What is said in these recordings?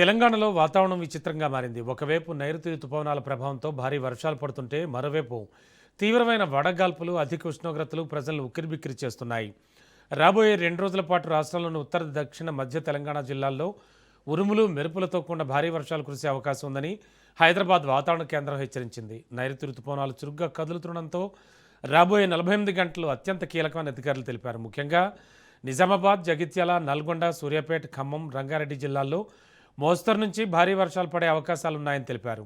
తెలంగాణలో వాతావరణం విచిత్రంగా మారింది. ఒకవైపు నైరుతి రుతుపవనాల ప్రభావంతో భారీ వర్షాలు పడుతుంటే మరోవైపు తీవ్రమైన వడగాల్పులు, అధిక ఉష్ణోగ్రతలు ప్రజలను ఉక్కిరిబిక్కిరి చేస్తున్నాయి. రాబోయే 2 రోజుల పాటు రాష్ట్రంలోని ఉత్తర, దక్షిణ, మధ్య తెలంగాణ జిల్లాల్లో ఉరుములు, మెరుపులతో కూడిన భారీ వర్షాలు కురిసే అవకాశం ఉందని హైదరాబాద్ వాతావరణ కేంద్రం హెచ్చరించింది. నైరుతి రుతుపవనాలు చురుగ్గా కదులుతుండడంతో రాబోయే 48 గంటలు అత్యంత కీలకమని అధికారులు తెలిపారు. ముఖ్యంగా నిజామాబాద్, జగిత్యాల, నల్గొండ, సూర్యాపేట, ఖమ్మం, రంగారెడ్డి జిల్లాల్లో మోస్తరు నుంచి భారీ వర్షాలు పడే అవకాశాలున్నాయని తెలిపారు.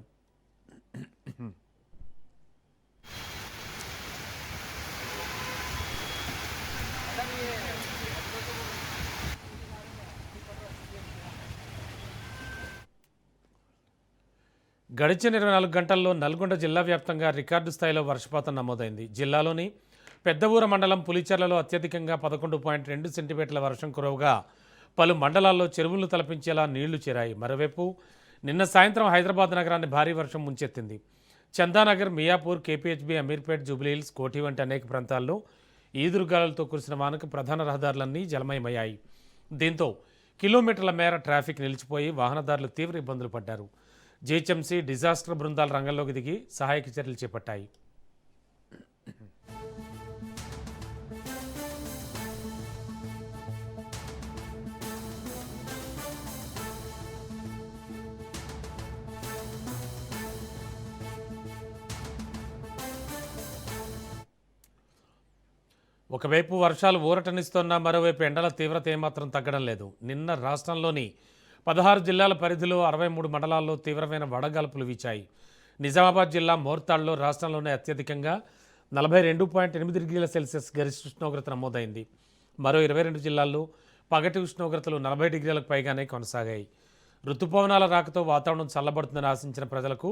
గడిచిన 24 గంటల్లో నల్గొండ జిల్లా వ్యాప్తంగా రికార్డు స్థాయిలో వర్షపాతం నమోదైంది. జిల్లాలోని పెద్దవూర మండలం పులిచెర్లలో అత్యధికంగా 11.2 సెంటీమీటర్ల వర్షం కురవగా పలు మండలాల్లో చెరువులను తలపించేలా నీళ్లు చేరాయి. మరోవైపు నిన్న సాయంత్రం హైదరాబాద్ నగరాన్ని భారీ వర్షం ముంచెత్తింది. చందానగర్, మియాపూర్, కేపీహెచ్బీ, అమీర్పేట్, జూబ్లీహిల్స్, కోఠి వంటి అనేక ప్రాంతాల్లో ఈదురుగాలులతో కురిసిన వానకు ప్రధాన రహదారులన్నీ జలమయమయ్యాయి. దీంతో కిలోమీటర్ల మేర ట్రాఫిక్ నిలిచిపోయి వాహనదారులు తీవ్ర ఇబ్బందులు పడ్డారు. జీహెచ్ఎంసీ డిజాస్టర్ బృందాలు రంగంలోకి దిగి సహాయక చర్యలు చేపట్టాయి. ఒకవైపు వర్షాలు ఊరటనిస్తున్నా మరోవైపు ఎండల తీవ్రత ఏమాత్రం తగ్గడం లేదు. నిన్న రాష్ట్రంలోని 16 జిల్లాల పరిధిలో 63 మండలాల్లో తీవ్రమైన వడగాల్పులు వీచాయి. నిజామాబాద్ జిల్లా మోర్తాడ్లో రాష్ట్రంలోనే అత్యధికంగా 42.8 డిగ్రీల సెల్సియస్ గరిష్ట ఉష్ణోగ్రత నమోదైంది. మరో 22 జిల్లాల్లో పగటి ఉష్ణోగ్రతలు 40 డిగ్రీలకు పైగానే కొనసాగాయి. రుతుపవనాల రాకతో వాతావరణం చల్లబడుతుందని ఆశించిన ప్రజలకు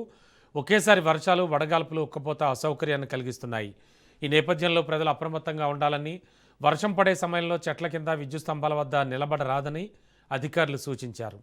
ఒకేసారి వర్షాలు, వడగాల్పులు ఉక్కపోత అసౌకర్యాన్ని కలిగిస్తున్నాయి. ఈ నేపథ్యంలో ప్రజలు అప్రమత్తంగా ఉండాలని, వర్షం పడే సమయంలో చెట్ల కింద, విద్యుత్ స్తంభాల వద్ద నిలబడరాదని అధికారులు సూచించారు.